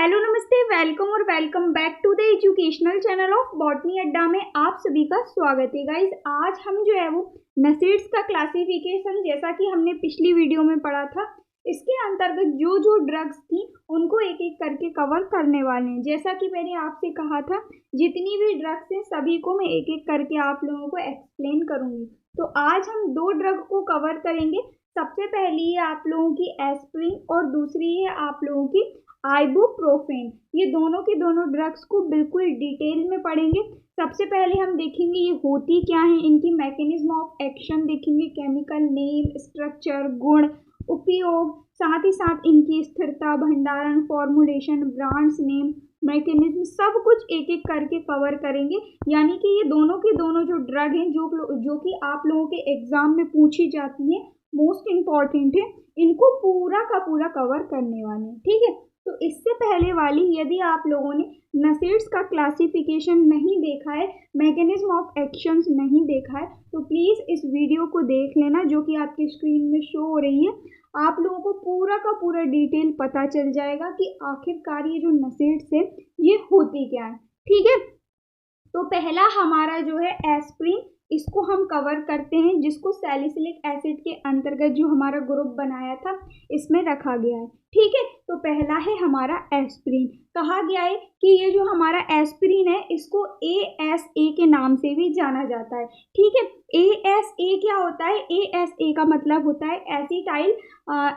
Hello नमस्ते, welcome और welcome back to the educational channel of botany Adda में आप सभी का स्वागत है। गाइस, आज हम जो है वो नसीड्स का क्लासिफिकेशन, जैसा कि हमने पिछली वीडियो में पढ़ा था, इसके अंतर्गत जो जो ड्रग्स थी उनको एक एक करके कवर करने वाले हैं। जैसा कि मैंने आपसे कहा था, जितनी भी ड्रग्स हैं सभी को मैं एक एक करके आप लोगों को एक्सप्लेन करूंगी। तो आज हम दो ड्रग को कवर करेंगे। सबसे पहली है आप लोगों की एस्प्रिन और दूसरी है आप लोगों की आइबुप्रोफेन। ये दोनों की दोनों ड्रग्स को बिल्कुल डिटेल में पढ़ेंगे। सबसे पहले हम देखेंगे ये होती क्या है, इनकी मैकेनिज्म ऑफ एक्शन देखेंगे, केमिकल नेम, स्ट्रक्चर, गुण, उपयोग, साथ ही साथ इनकी स्थिरता, भंडारण, फॉर्मुलेशन, ब्रांड्स नेम, मैकेनिज्म, सब कुछ एक एक करके कवर करेंगे। यानी कि ये दोनों की दोनों जो ड्रग हैं जो कि आप लोगों के एग्जाम में पूछी जाती है, मोस्ट इम्पॉर्टेंट है, इनको पूरा का पूरा कवर करने वाले हैं। ठीक है, तो इससे पहले वाली, यदि आप लोगों ने नसीड्स का क्लासिफिकेशन नहीं देखा है, मैकेनिज्म ऑफ एक्शंस नहीं देखा है, तो प्लीज़ इस वीडियो को देख लेना, जो कि आपकी स्क्रीन में शो हो रही है। आप लोगों को पूरा का पूरा डिटेल पता चल जाएगा कि आखिरकार ये जो नसीड्स है ये होती क्या है। ठीक है, तो पहला हमारा जो है एस्प्रिन, इसको हम कवर करते हैं, जिसको सैलिसिलिक एसिड के अंतर्गत जो हमारा ग्रुप बनाया था इसमें रखा गया है। ठीक है, तो पहला है हमारा एस्प्रिन। कहा गया है कि ये जो हमारा एस्प्रिन है इसको ASA के नाम से भी जाना जाता है। ठीक है, ASA क्या होता है? ASA का मतलब होता है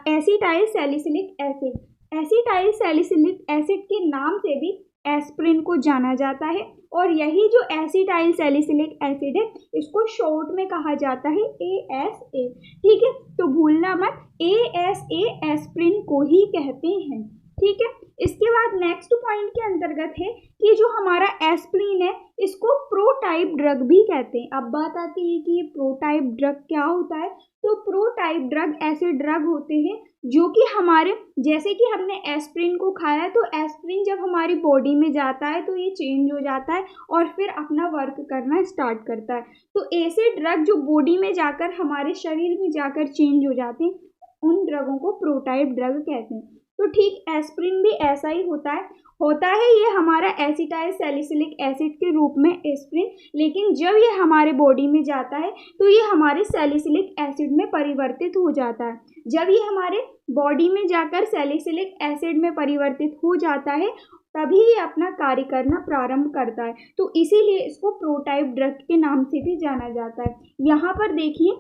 acetyl salicylic acid. Acetyl salicylic acid के नाम से भी एस्प्रिन को जाना जाता है, और यही जो एसिटाइल सैलिसिलिक एसिड है इसको शॉर्ट में कहा जाता है ASA। ठीक है, तो भूलना मत, ASA एस्प्रिन को ही कहते हैं। ठीक है, इसके बाद नेक्स्ट पॉइंट के अंतर्गत है कि जो हमारा एस्प्रिन है इसको प्रो टाइप ड्रग भी कहते हैं। अब बात आती है कि ये प्रो टाइप ड्रग क्या होता है। तो प्रो टाइप ड्रग ऐसे ड्रग होते हैं जो कि हमारे, जैसे कि हमने एस्प्रिन को खाया, तो एस्प्रिन जब हमारी बॉडी में जाता है तो ये चेंज हो जाता है और फिर अपना वर्क करना स्टार्ट करता है। तो ऐसे ड्रग जो बॉडी में जाकर हमारे शरीर में जाकर चेंज हो जाते हैं, उन ड्रगों को प्रो टाइप ड्रग कहते हैं। तो ठीक एस्प्रिन भी ऐसा ही होता है ये हमारा एसिटाइल सैलिसिलिक एसिड के रूप में एस्प्रिन, लेकिन जब ये हमारे बॉडी में जाता है तो ये हमारे सैलिसिलिक एसिड में परिवर्तित हो जाता है। जब ये हमारे बॉडी में जाकर सैलिसिलिक एसिड में परिवर्तित हो जाता है तभी ये अपना कार्य करना प्रारंभ करता है। तो इसीलिए इसको प्रोटाइप ड्रग के नाम से भी जाना जाता है। यहाँ पर देखिए,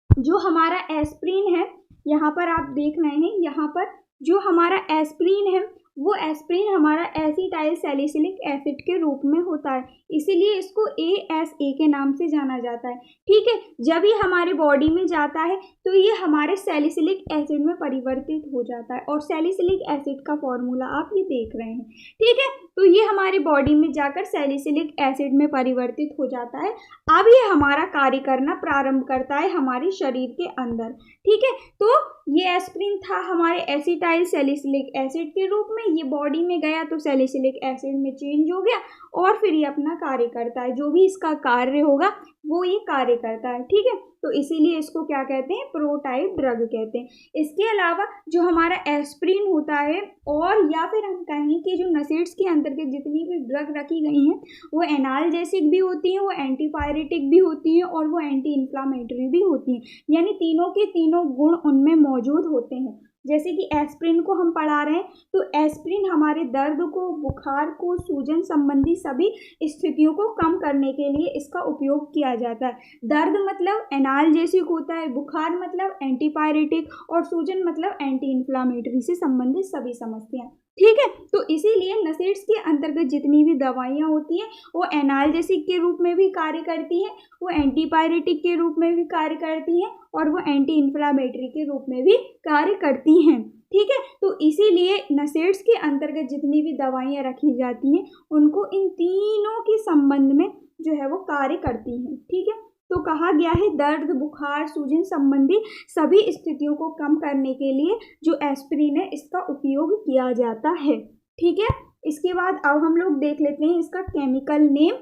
जो हमारा एस्प्रिन है, यहाँ पर आप देख रहे हैं, यहाँ पर जो हमारा एस्प्रिन है वो एस्प्रिन हमारा एसिटाइल सैलिसिलिक एसिड के रूप में होता है, इसीलिए इसको ASA के नाम से जाना जाता है। ठीक है, जब ये हमारे बॉडी में जाता है तो ये हमारे सैलिसिलिक एसिड में परिवर्तित हो जाता है, और सैलिसिलिक एसिड का फॉर्मूला आप ये देख रहे हैं। ठीक है, तो ये हमारी बॉडी में जाकर सैलिसिलिक एसिड में परिवर्तित हो जाता है। अब ये हमारा कार्य करना प्रारंभ करता है हमारे शरीर के अंदर। ठीक है, तो ये एस्प्रिन था हमारे एसिटाइल सैलिसिलिक एसिड के रूप में, ये बॉडी में गया तो सैलिसिलिक एसिड में चेंज हो गया और फिर ये अपना कार्य करता है, जो भी इसका कार्य होगा वो ये कार्य करता है। ठीक है, तो इसीलिए इसको क्या कहते हैं? प्रो टाइप ड्रग कहते हैं। इसके अलावा जो हमारा एस्प्रिन होता है, और या फिर हम कहें कि जो नसीड्स के अंतर्गत जितनी भी ड्रग रखी गई हैं वो एनाल्जेसिक भी होती हैं, वो एंटीपायरेटिक भी होती हैं, और वो एंटी इन्फ्लामेटरी भी होती हैं। यानी तीनों के तीनों गुण उनमें मौजूद होते हैं। जैसे कि एस्प्रिन को हम पढ़ा रहे हैं, तो एस्प्रिन हमारे दर्द को, बुखार को, सूजन संबंधी सभी स्थितियों को कम करने के लिए इसका उपयोग किया जाता है। दर्द मतलब एनाल्जेसिक होता है, बुखार मतलब एंटीपायरेटिक, और सूजन मतलब एंटी इन्फ्लामेटरी से संबंधित सभी समस्याएं। ठीक है, तो इसीलिए नसीड्स के अंतर्गत जितनी भी दवाइयाँ होती हैं वो एनाल्जेसिक के रूप में भी कार्य करती हैं, वो एंटीपायरेटिक के रूप में भी कार्य करती हैं, और वो एंटी इन्फ्लामेटरी के रूप में भी कार्य करती हैं। ठीक है, तो इसीलिए नसीड्स के अंतर्गत जितनी भी दवाइयाँ रखी जाती हैं उनको इन तीनों के संबंध में जो है वो कार्य करती हैं। ठीक है, तो कहा गया है दर्द, बुखार, सूजन संबंधी सभी स्थितियों को कम करने के लिए जो एस्प्रिन है इसका उपयोग किया जाता है। ठीक है, इसके बाद अब हम लोग देख लेते हैं इसका केमिकल नेम,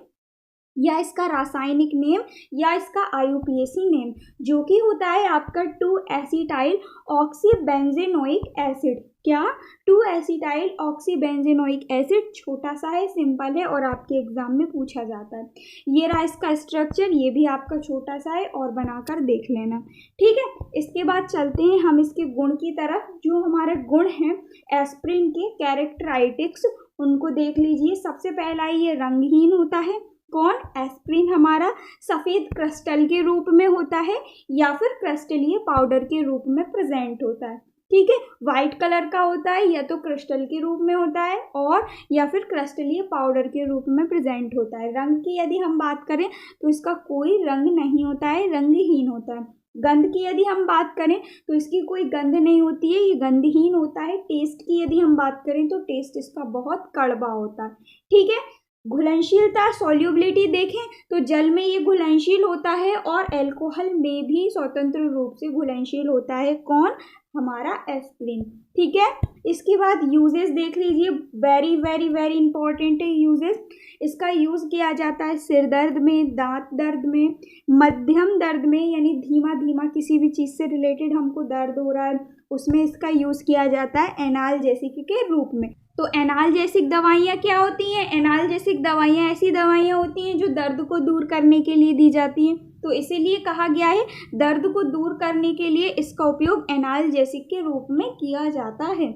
या इसका रासायनिक नेम, या इसका IUPAC नेम, जो कि होता है आपका 2 एसिटाइल ऑक्सीबेंजेनोइक एसिड। क्या 2-एसिटाइल ऑक्सीबेंजीनोइक एसिड, छोटा सा है, सिंपल है और आपके एग्जाम में पूछा जाता है। ये रहा इसका स्ट्रक्चर, ये भी आपका छोटा सा है और बनाकर देख लेना, ठीक है। इसके बाद चलते हैं हम इसके गुण की तरफ। जो हमारे गुण हैं एस्प्रिन के कैरेक्टराइटिक्स, उनको देख लीजिए। सबसे पहला ये रंगहीन होता है। कौन? एस्प्रिन हमारा सफ़ेद क्रिस्टल के रूप में होता है या फिर क्रिस्टलीय पाउडर के रूप में प्रेजेंट होता है, ठीक है। वाइट कलर का होता है, या तो क्रिस्टल के रूप में होता है और या फिर क्रिस्टलीय पाउडर के रूप में प्रेजेंट होता है। रंग की यदि हम बात करें तो इसका कोई रंग नहीं होता है, रंगहीन होता है। गंध की यदि हम बात करें तो इसकी कोई गंध नहीं होती है, ये गंधहीन होता है। टेस्ट की यदि हम बात करें तो टेस्ट इसका बहुत कड़वा होता है, ठीक है। घुलनशीलता, सॉल्युबिलिटी देखें तो जल में ये घुलनशील होता है और अल्कोहल में भी स्वतंत्र रूप से घुलनशील होता है। कौन? हमारा एस्प्रिन, ठीक है। इसके बाद यूजेस देख लीजिए, वेरी वेरी वेरी इंपॉर्टेंट है यूजेस। इसका यूज़ किया जाता है सिर दर्द में, दांत दर्द में, मध्यम दर्द में, यानी धीमा धीमा किसी भी चीज़ से रिलेटेड हमको दर्द हो रहा है उसमें इसका यूज़ किया जाता है एनाल्जेसिक के रूप में। तो एनाल्जेसिक दवाइयाँ क्या होती हैं? एनाल्जेसिक दवाइयाँ ऐसी दवाइयाँ होती हैं जो दर्द को दूर करने के लिए दी जाती हैं, तो इसीलिए कहा गया है दर्द को दूर करने के लिए इसका उपयोग एनाल्जेसिक के रूप में किया जाता है।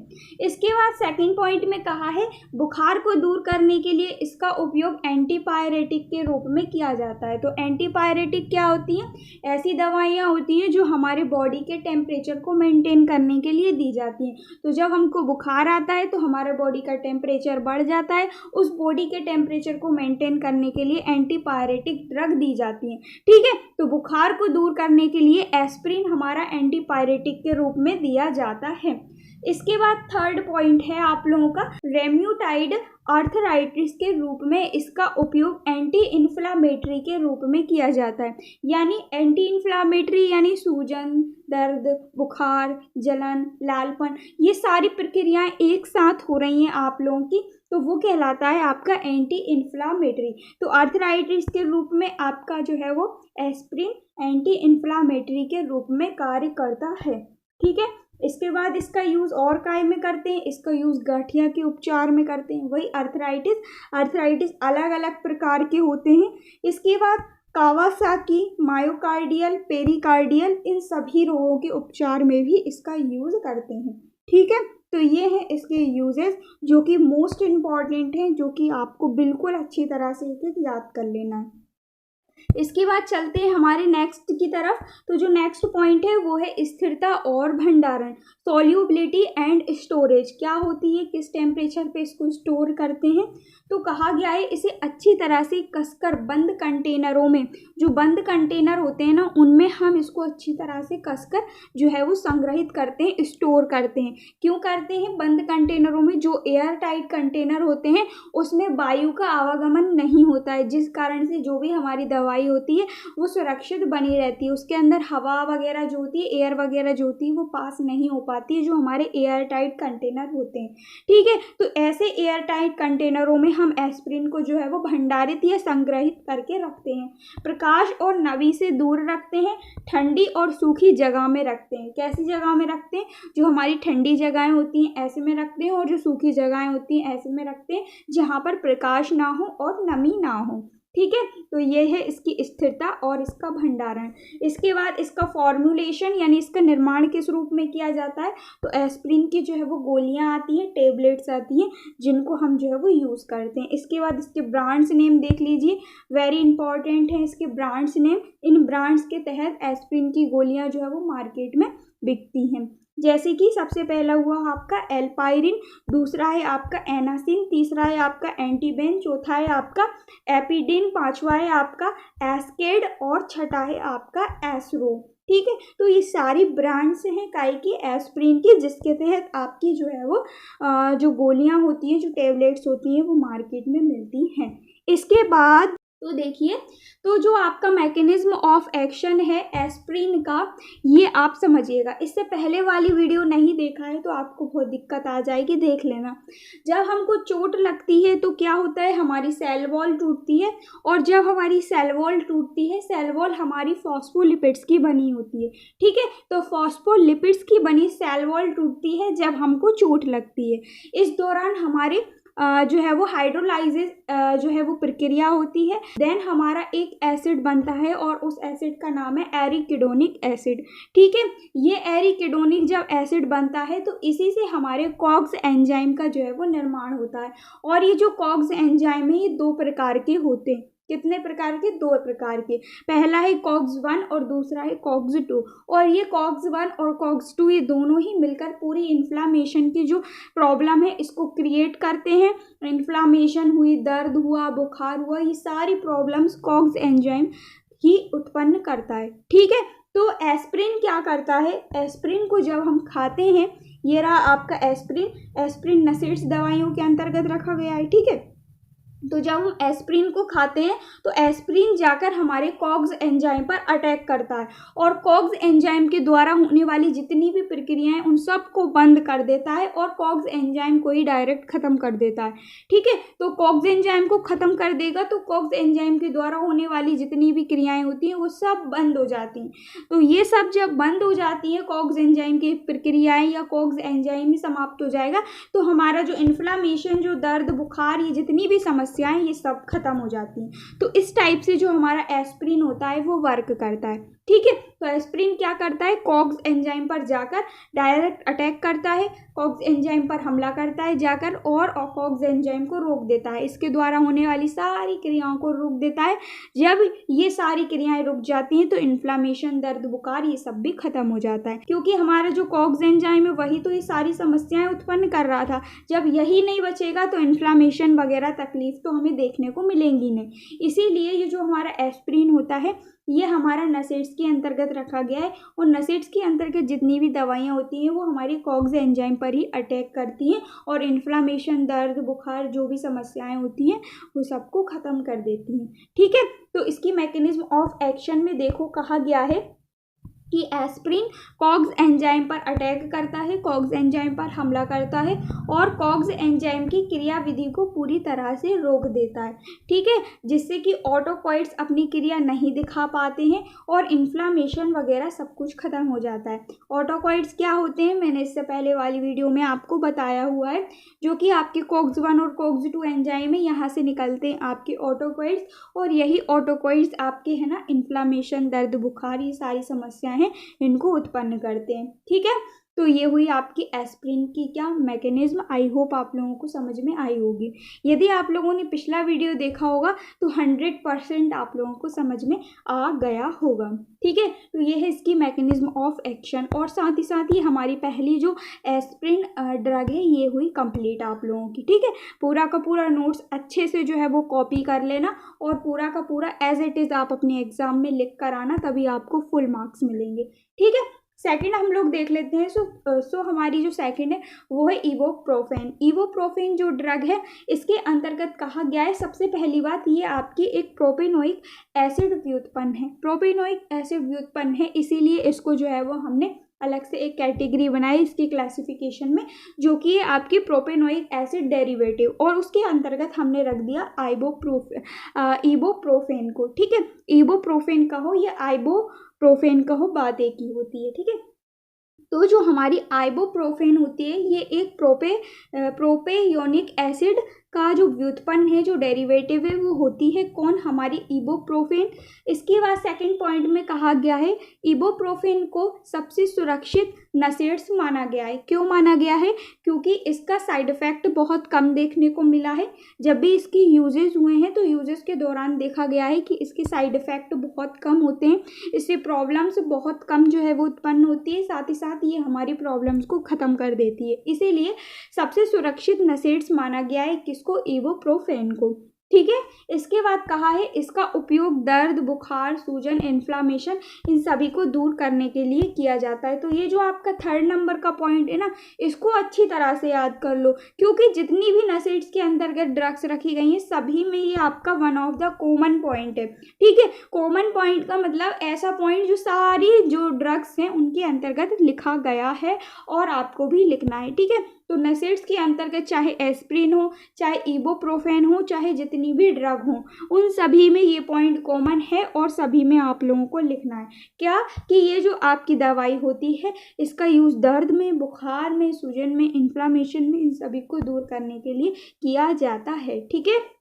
इसके बाद सेकंड पॉइंट में कहा है बुखार को दूर करने के लिए इसका उपयोग एंटीपायरेटिक के रूप में किया जाता है। तो एंटीपायरेटिक क्या होती हैं? ऐसी दवाइयाँ होती हैं जो हमारे बॉडी के टेम्परेचर को मेंटेन करने के लिए दी जाती हैं। तो जब हमको बुखार आता है तो हमारे बॉडी का टेम्परेचर बढ़ जाता है, उस बॉडी के टेम्परेचर को मेंटेन करने के लिए एंटीपायरेटिक ड्रग दी जाती हैं, ठीक है। तो बुखार को दूर करने के लिए एस्प्रिन हमारा एंटीपायरेटिक के रूप में दिया जाता है। इसके बाद थर्ड पॉइंट है आप लोगों का रेम्यूटाइड आर्थराइटिस के रूप में इसका उपयोग एंटी इन्फ्लामेटरी के रूप में किया जाता है। यानी एंटी इन्फ्लामेटरी यानी सूजन, दर्द, बुखार, जलन, लालपन, ये सारी प्रक्रियाएं एक साथ हो रही हैं आप लोगों की, तो वो कहलाता है आपका एंटी इन्फ्लामेटरी। तो आर्थराइटिस के रूप में आपका जो है वो एस्प्रिन एंटी इन्फ्लामेटरी के रूप में कार्य करता है, ठीक है। इसके बाद इसका यूज़ और काय में करते हैं? इसका यूज़ गठिया के उपचार में करते हैं। वही आर्थराइटिस अलग अलग प्रकार के होते हैं। इसके बाद कावासाकी, मायोकार्डियल, पेरिकार्डियल, इन सभी रोगों के उपचार में भी इसका यूज़ करते हैं, ठीक है। तो ये है इसके यूजेस जो कि मोस्ट इम्पॉर्टेंट हैं, जो कि आपको बिल्कुल अच्छी तरह से इसे याद कर लेना है। इसके बाद चलते हैं हमारे नेक्स्ट की तरफ। तो जो नेक्स्ट पॉइंट है वो है स्थिरता और भंडारण, सॉल्युबिलिटी एंड स्टोरेज। क्या होती है, किस टेम्परेचर पे इसको स्टोर करते हैं? तो कहा गया है इसे अच्छी तरह से कसकर बंद कंटेनरों में, जो बंद कंटेनर होते हैं ना, उनमें हम इसको अच्छी तरह से कसकर जो है वो संग्रहित करते हैं, स्टोर करते हैं। क्यों करते हैं? बंद कंटेनरों में जो एयर टाइट कंटेनर होते हैं उसमें वायु का आवागमन नहीं होता है, जिस कारण से जो भी हमारी दवाई होती है वो सुरक्षित बनी रहती है। उसके अंदर हवा वगैरह जो होती है, एयर वगैरह जो होती है, वो पास नहीं हो पाती है, जो हमारे एयर टाइट कंटेनर होते हैं, ठीक है। तो ऐसे एयर टाइट कंटेनरों में हम एस्प्रिन को जो है वो भंडारित या संग्रहित करके रखते हैं। प्रकाश और नमी से दूर रखते हैं, ठंडी और सूखी जगह में रखते हैं। कैसी जगह में रखते हैं? जो हमारी ठंडी जगहें होती हैं ऐसे में रखते हैं, और जो सूखी जगहें होती हैं ऐसे में रखते हैं, जहाँ पर प्रकाश ना हो और नमी ना हो, ठीक है। तो ये है इसकी स्थिरता और इसका भंडारण। इसके बाद इसका फॉर्मुलेशन यानी इसका निर्माण किस रूप में किया जाता है? तो एस्प्रिन की जो है वो गोलियां आती हैं, टेबलेट्स आती हैं, जिनको हम जो है वो यूज़ करते हैं। इसके बाद इसके ब्रांड्स नेम देख लीजिए, वेरी इंपॉर्टेंट है इसके ब्रांड्स नेम। इन ब्रांड्स के तहत एस्प्रिन की गोलियाँ जो है वो मार्केट में बिकती हैं, जैसे कि सबसे पहला हुआ आपका एल्पायरिन, दूसरा है आपका एनासिन, तीसरा है आपका एंटीबेन, चौथा है आपका एपिडिन, पांचवा है आपका एस्केड और छठा है आपका एसरो, ठीक है। तो ये सारी ब्रांड्स हैं काय की, एस्प्रिन की, जिसके तहत आपकी जो है वो जो गोलियां होती हैं, जो टेबलेट्स होती हैं, वो मार्केट में मिलती हैं। इसके बाद तो देखिए, तो जो आपका मैकेनिज्म ऑफ एक्शन है एस्प्रिन का, ये आप समझिएगा। इससे पहले वाली वीडियो नहीं देखा है तो आपको बहुत दिक्कत आ जाएगी, देख लेना। जब हमको चोट लगती है तो क्या होता है, हमारी सेल वॉल टूटती है, और जब हमारी सेल वॉल टूटती है, सेल वॉल हमारी फॉस्फोलिपिड्स की बनी होती है, ठीक है। तो फॉस्फोलिपिड्स की बनी सेल वॉल टूटती है जब हमको चोट लगती है। इस दौरान हमारे जो है वो हाइड्रोलाइसिस जो है वो प्रक्रिया होती है। देन हमारा एक एसिड बनता है और उस एसिड का नाम है एरिकिडोनिक एसिड, ठीक है। ये एरिकिडोनिक जब एसिड बनता है तो इसी से हमारे कॉग्स एंजाइम का जो है वो निर्माण होता है। और ये जो कॉग्स एंजाइम है ये 2 प्रकार के होते हैं। कितने प्रकार के? 2 प्रकार के। पहला है कॉग्स 1 और दूसरा है कॉग्स 2। और ये कॉग्स 1 और कॉग्स 2 ये दोनों ही मिलकर पूरी इन्फ्लामेशन की जो प्रॉब्लम है इसको क्रिएट करते हैं। इन्फ्लामेशन हुई, दर्द हुआ, बुखार हुआ, ये सारी प्रॉब्लम्स कॉग्स एंजाइम ही उत्पन्न करता है, ठीक है। तो एस्प्रिन क्या करता है, एस्प्रिन को जब हम खाते हैं, ये रहा आपका एस्प्रिन। एस्प्रिन नसेड्स दवाइयों के अंतर्गत रखा गया है, ठीक है। तो जब हम एस्प्रिन को खाते हैं तो एस्प्रिन जाकर हमारे कॉग्स एंजाइम पर अटैक करता है और कॉग्स एंजाइम के द्वारा होने वाली जितनी भी प्रक्रियाएं उन सब को बंद कर देता है और कॉग्स एंजाइम को ही डायरेक्ट ख़त्म कर देता है, ठीक है। तो कॉग्स एंजाइम को ख़त्म कर देगा तो कॉग्स एंजाइम के द्वारा होने वाली जितनी भी क्रियाएँ होती हैं वो सब बंद हो जाती हैं। तो ये सब जब बंद हो जाती है, कॉग्स एंजाइम की प्रक्रियाएँ या कॉग्स एंजाइम ही समाप्त हो जाएगा, तो हमारा जो इन्फ्लामेशन, जो दर्द, बुखार, ये जितनी भी समस्याएं ये सब खत्म हो जाती हैं। तो इस टाइप से जो हमारा एस्प्रिन होता है वो वर्क करता है, ठीक है। तो एस्प्रिन क्या करता है, कॉग्स एंजाइम पर जाकर डायरेक्ट अटैक करता है, कॉग्स एंजाइम पर हमला करता है जाकर और कॉग्स एंजाइम को रोक देता है, इसके द्वारा होने वाली सारी क्रियाओं को रोक देता है। जब ये सारी क्रियाएं रुक जाती हैं तो इन्फ्लामेशन, दर्द, बुखार ये सब भी खत्म हो जाता है, क्योंकि हमारा जो कॉग्स एंजाइम है वही तो ये सारी समस्याएं उत्पन्न कर रहा था। जब यही नहीं बचेगा तो इन्फ्लामेशन वगैरह तकलीफ तो हमें देखने को मिलेंगी नहीं। इसीलिए ये जो हमारा एस्प्रिन होता है ये हमारा नसेड्स के अंतर्गत रखा गया है और नसेड्स के अंतर्गत जितनी भी दवाइयाँ होती हैं वो हमारी कॉग्स एंजाइम पर ही अटैक करती हैं और इन्फ्लामेशन, दर्द, बुखार जो भी समस्याएं होती हैं वो सबको ख़त्म कर देती हैं, ठीक है। तो इसकी मैकेनिज्म ऑफ एक्शन में देखो कहा गया है कि एस्प्रिन कॉग्स एंजाइम पर अटैक करता है, कॉग्स एंजाइम पर हमला करता है और कॉग्स एंजाइम की क्रियाविधि को पूरी तरह से रोक देता है, ठीक है, जिससे कि ऑटोकॉइड्स अपनी क्रिया नहीं दिखा पाते हैं और इन्फ्लामेशन वगैरह सब कुछ खत्म हो जाता है। ऑटोकॉइड्स क्या होते हैं, मैंने इससे पहले वाली वीडियो में आपको बताया हुआ है, जो कि आपके कॉग्स 1 और कॉग्स 2 एंजाइम है, यहाँ से निकलते हैं आपके ऑटोकॉइड्स और यही ऑटोकॉइड्स आपके है ना इन्फ्लामेशन, दर्द, बुखार ये सारी समस्याएं हैं इनको उत्पन्न करते हैं, ठीक है। तो ये हुई आपकी एस्प्रिन की क्या मैकेनिज्म। आई होप आप लोगों को समझ में आई होगी। यदि आप लोगों ने पिछला वीडियो देखा होगा तो 100% आप लोगों को समझ में आ गया होगा, ठीक है। तो ये है इसकी मैकेनिज्म ऑफ एक्शन और साथ ही साथ ही हमारी पहली जो एस्प्रिन ड्रग है ये हुई कंप्लीट आप लोगों की, ठीक है। पूरा का पूरा नोट्स अच्छे से जो है वो कॉपी कर लेना और पूरा का पूरा एज इट इज़ आप अपने एग्जाम में लिख कर आना, तभी आपको फुल मार्क्स मिलेंगे, ठीक है। सेकंड हम लोग देख लेते हैं। सो हमारी जो सेकंड है वो है इबोप्रोफेन। इबोप्रोफेन जो ड्रग है इसके अंतर्गत कहा गया है, सबसे पहली बात ये आपकी एक प्रोपेनोइक एसिड व्युत्पन्न है, प्रोपेनोइक एसिड व्युत्पन्न है, इसीलिए इसको जो है वो हमने अलग से एक कैटेगरी बनाई इसकी क्लासिफिकेशन में, जो कि है आपकी प्रोपेनोइक एसिड डेरिवेटिव, और उसके अंतर्गत हमने रख दिया इबोप्रोफेन को, ठीक है। इबोप्रोफेन कहो या आइबोप्रोफेन कहो, बात एक ही होती है, ठीक है। तो जो हमारी आइबोप्रोफेन होती है ये एक प्रोपेयोनिक एसिड का जो व्युत्पन्न है, जो डेरिवेटिव है वो होती है कौन, हमारी इबोप्रोफेन। इसके बाद सेकंड पॉइंट में कहा गया है इबोप्रोफेन को सबसे सुरक्षित नसेड्स माना गया है। क्यों माना गया है, क्योंकि इसका साइड इफ़ेक्ट बहुत कम देखने को मिला है। जब भी इसकी यूजेस हुए हैं तो यूजेस के दौरान देखा गया है कि इसके साइड इफ़ेक्ट बहुत कम होते हैं, इससे प्रॉब्लम्स बहुत कम जो है वो उत्पन्न होती है, साथ ही साथ ये हमारी प्रॉब्लम्स को ख़त्म कर देती है। इसीलिए सबसे सुरक्षित नसेड्स माना गया है किसको, इबोप्रोफेन को। ठीक है। इसके बाद कहा है इसका उपयोग दर्द, बुखार, सूजन, इन्फ्लामेशन इन सभी को दूर करने के लिए किया जाता है। तो ये जो आपका 3rd नंबर का पॉइंट है ना, इसको अच्छी तरह से याद कर लो, क्योंकि जितनी भी नसेट्स के अंतर्गत ड्रग्स रखी गई हैं सभी में ये आपका one of the common point है। ठीक है, कॉमन पॉइंट का मतलब ऐसा पॉइंट जो सारी जो ड्रग्स हैं उनके अंतर्गत लिखा गया है और आपको भी लिखना है। ठीक है, तो नसेट्स के अंतर्गत चाहे एस्प्रिन हो, चाहे इबुप्रोफेन हो, चाहे जितनी भी ड्रग हो, उन सभी में ये पॉइंट कॉमन है और सभी में आप लोगों को लिखना है क्या, कि ये जो आपकी दवाई होती है इसका यूज़ दर्द में, बुखार में, सूजन में, इन्फ्लामेशन में, इन सभी को दूर करने के लिए किया जाता है। ठीक है।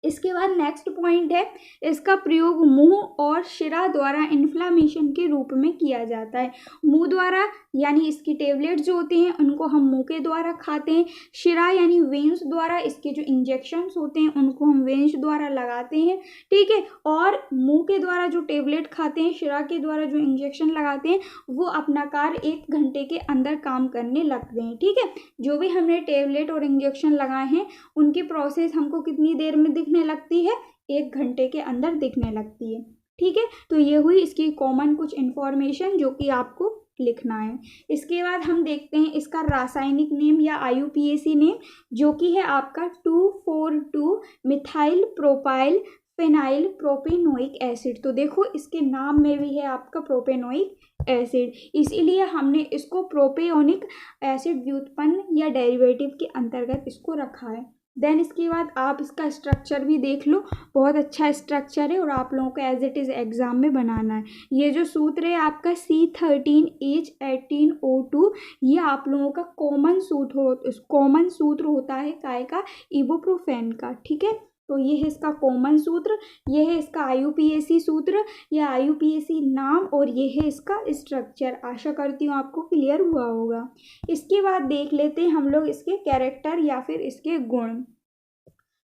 इसके बाद नेक्स्ट पॉइंट है इसका प्रयोग मुंह और शिरा द्वारा इन्फ्लामेशन के रूप में किया जाता है। मुंह द्वारा यानी इसकी टेबलेट जो होती हैं उनको हम मुंह के द्वारा खाते हैं। शिरा यानी वेन्स द्वारा इसके जो इंजेक्शंस होते हैं उनको हम वेन्स द्वारा लगाते हैं। ठीक है, और मुंह के द्वारा जो टेबलेट खाते हैं, शिरा के द्वारा जो इंजेक्शन लगाते हैं, वो अपना कार्य 1 घंटे के अंदर काम करने लगते हैं। ठीक है, जो भी हमने टेबलेट और इंजेक्शन लगाए हैं उनकी प्रोसेस हमको कितनी देर में दिखने लगती है, 1 घंटे के अंदर दिखने लगती है। ठीक है, तो ये हुई इसकी कॉमन कुछ इन्फॉर्मेशन जो कि आपको लिखना है। इसके बाद हम देखते हैं इसका रासायनिक नेम या IUPAC नेम, जो कि है आपका 2,4,2 methyl propyl phenyl propanoic acid. तो देखो इसके नाम में भी है आपका प्रोपेनोइक एसिड, इसीलिए हमने इसको प्रोपेनोइक एसिड व्युत्पन्न या डेरिवेटिव के अंतर्गत इसको रखा है। देन इसके बाद आप इसका स्ट्रक्चर भी देख लो, बहुत अच्छा स्ट्रक्चर है और आप लोगों को एज इट इज़ एग्जाम में बनाना है। ये जो सूत्र है आपका C13H18O2, ये आप लोगों का कॉमन सूत्र होता है काय का, इबुप्रोफेन का। ठीक है, तो ये है इसका कॉमन सूत्र, ये है इसका IUPAC सूत्र या IUPAC नाम, और ये है इसका स्ट्रक्चर। आशा करती हूँ आपको क्लियर हुआ होगा। इसके बाद देख लेते हैं हम लोग इसके कैरेक्टर या फिर इसके गुण।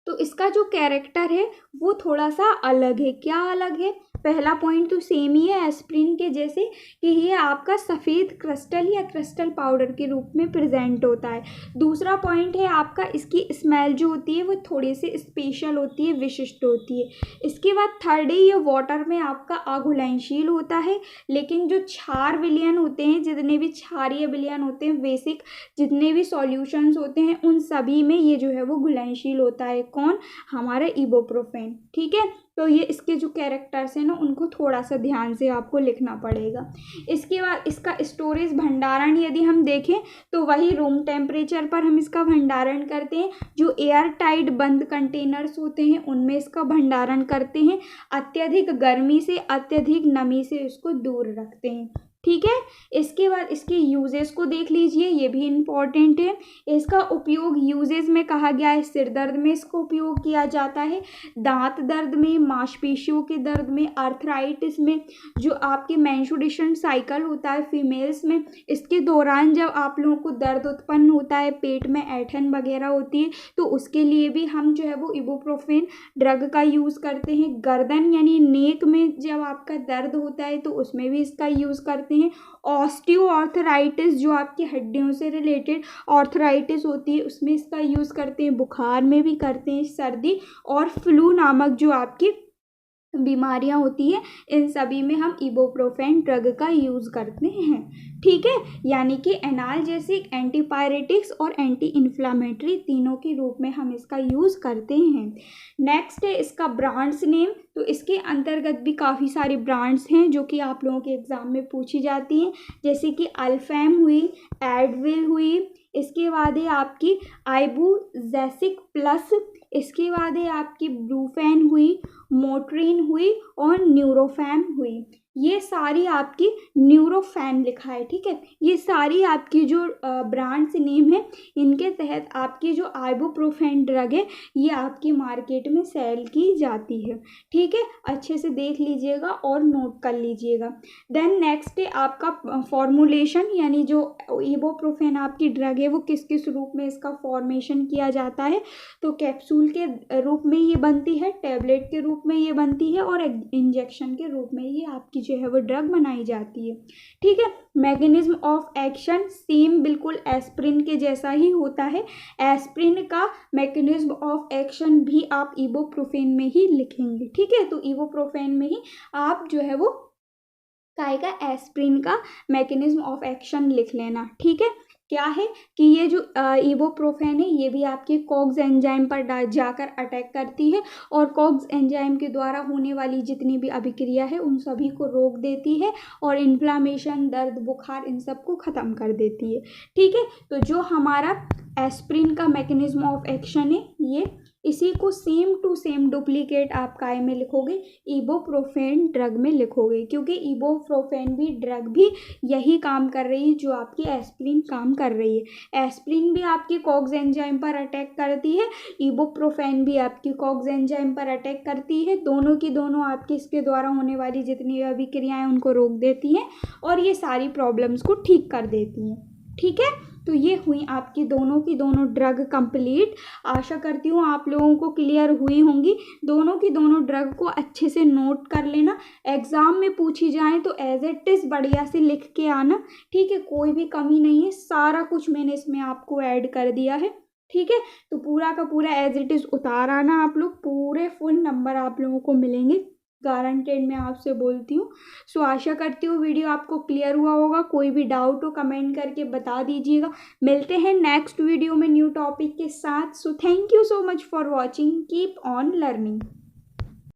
तो इसका जो कैरेक्टर है वो थोड़ा सा अलग है। क्या अलग है? पहला पॉइंट तो सेम ही है एस्प्रिन के जैसे, कि ये आपका सफ़ेद क्रिस्टल या क्रिस्टल पाउडर के रूप में प्रेजेंट होता है। दूसरा पॉइंट है आपका इसकी स्मेल जो होती है वो थोड़ी सी स्पेशल होती है, विशिष्ट होती है। इसके बाद थर्ड है ये वाटर में आपका अघुलनशील होता है, लेकिन जो क्षार विलयन होते हैं, जितने भी क्षारीय विलयन होते हैं, बेसिक जितने भी सॉल्यूशंस होते हैं, उन सभी में ये जो है वो घुलनशील होता है। कौन? हमारा इबुप्रोफेन। ठीक है, तो ये इसके जो कैरेक्टर्स हैं ना उनको थोड़ा सा ध्यान से आपको लिखना पड़ेगा। इसके बाद इसका स्टोरेज भंडारण यदि हम देखें तो वही रूम टेम्परेचर पर हम इसका भंडारण करते हैं। जो एयर टाइट बंद कंटेनर्स होते हैं उनमें इसका भंडारण करते हैं। अत्यधिक गर्मी से, अत्यधिक नमी से इसको दूर रखते हैं। ठीक है, इसके बाद इसके यूजेस को देख लीजिए, ये भी इम्पॉर्टेंट है। इसका उपयोग यूजेस में कहा गया है, सिर दर्द में इसका उपयोग किया जाता है, दांत दर्द में, मांसपेशियों के दर्द में, आर्थराइटिस में, जो आपके मेंस्ट्रुएशन साइकिल होता है फीमेल्स में, इसके दौरान जब आप लोगों को दर्द उत्पन्न होता है, पेट में ऐंठन वगैरह होती है, तो उसके लिए भी हम जो है वो इबुप्रोफेन ड्रग का यूज़ करते हैं। गर्दन यानी नेक में जब आपका दर्द होता है तो उसमें भी इसका यूज़ करते हैं। ऑस्टियोआर्थराइटिस जो आपकी हड्डियों से रिलेटेड ऑर्थराइटिस होती है उसमें इसका यूज़ करते हैं। बुखार में भी करते हैं, सर्दी और फ्लू नामक जो आपकी बीमारियां होती हैं इन सभी में हम इबुप्रोफेन ड्रग का यूज़ करते हैं। ठीक है, यानी कि एनाल्जेसिक, एंटीपायरेटिक्स और एंटी इन्फ्लामेटरी तीनों के रूप में हम इसका यूज़ करते हैं। नेक्स्ट है इसका ब्रांड्स नेम। तो इसके अंतर्गत भी काफ़ी सारे ब्रांड्स हैं जो कि आप लोगों के एग्ज़ाम में पूछी जाती हैं, जैसे कि अल्फेम हुई, एडविल हुई, इसके बाद है आपकी आइबुजेसिक प्लस, इसके बाद है आपकी ब्रूफेन हुई, मोट्रिन हुई और न्यूरोफेम हुई। ये सारी आपकी न्यूरोफेन लिखा है। ठीक है, ये सारी आपकी जो ब्रांड्स नेम है इनके तहत आपकी जो आइबुप्रोफेन ड्रग है ये आपकी मार्केट में सेल की जाती है। ठीक है, अच्छे से देख लीजिएगा और नोट कर लीजिएगा। देन नेक्स्ट है आपका फॉर्मुलेशन, यानी जो इबुप्रोफेन आपकी ड्रग है वो किस किस रूप में इसका फॉर्मेशन किया जाता है। तो कैप्सूल के रूप में ये बनती है, टैबलेट के रूप में ये बनती है और इंजेक्शन के रूप में ये आपकी की जो है वो ड्रग बनाई जाती है। ठीक है, मैकेनिज्म ऑफ एक्शन सेम बिल्कुल एस्प्रिन के जैसा ही होता है। एस्प्रिन का मैकेनिज्म ऑफ एक्शन भी आप इबुप्रोफेन में ही लिखेंगे। ठीक है, तो इबुप्रोफेन में ही आप जो है वो का एस्प्रिन का मैकेनिज्म ऑफ एक्शन लिख लेना। ठीक है, क्या है कि ये जो इबुप्रोफेन है ये भी आपके कॉग्स एंजाइम पर जाकर अटैक करती है और कॉग्स एंजाइम के द्वारा होने वाली जितनी भी अभिक्रिया है उन सभी को रोक देती है और इन्फ्लामेशन, दर्द, बुखार इन सब को ख़त्म कर देती है। ठीक है, तो जो हमारा एस्प्रिन का मैकेनिज्म ऑफ एक्शन है ये इसी को सेम टू सेम डुप्लीकेट आप काय में लिखोगे, इबुप्रोफेन ड्रग में लिखोगे, क्योंकि इबुप्रोफेन भी ड्रग भी यही काम कर रही है जो आपकी एस्प्रिन काम कर रही है। एस्प्रिन भी आपकी कॉग्स एंजाइम पर अटैक करती है, इबुप्रोफेन भी आपकी कॉग्स एंजाइम पर अटैक करती है। दोनों की दोनों आपकी इसके द्वारा होने वाली जितनी अभिक्रियाएं उनको रोक देती हैं और ये सारी प्रॉब्लम्स को ठीक कर देती हैं। ठीक है, तो ये हुई आपकी दोनों की दोनों ड्रग कंप्लीट। आशा करती हूँ आप लोगों को क्लियर हुई होंगी। दोनों की दोनों ड्रग को अच्छे से नोट कर लेना, एग्ज़ाम में पूछी जाए तो एज इट इज़ बढ़िया से लिख के आना। ठीक है, कोई भी कमी नहीं है, सारा कुछ मैंने इसमें आपको ऐड कर दिया है। ठीक है, तो पूरा का पूरा एज इट इज़ उतार आना आप लोग, पूरे फुल नंबर आप लोगों को मिलेंगे, गारंटेड मैं आपसे बोलती हूँ। सो आशा करती हूँ वीडियो आपको क्लियर हुआ होगा। कोई भी डाउट हो कमेंट करके बता दीजिएगा। मिलते हैं नेक्स्ट वीडियो में न्यू टॉपिक के साथ। So thank you so much for watching, keep on learning.